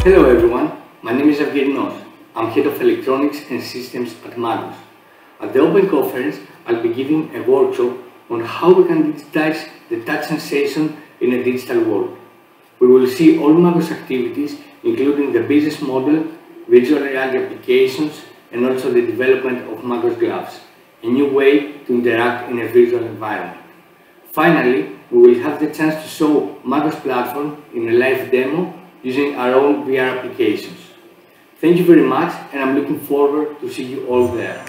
Hello everyone, my name is Avgerinos. I'm Head of Electronics and Systems at Magos. At the Open Conference, I'll be giving a workshop on how we can digitize the touch sensation in a digital world. We will see all Magos activities, including the business model, virtual reality applications, and also the development of Magos gloves, a new way to interact in a virtual environment. Finally, we will have the chance to show Magos platform in a live demo using our own VR applications. Thank you very much, and I'm looking forward to see you all there.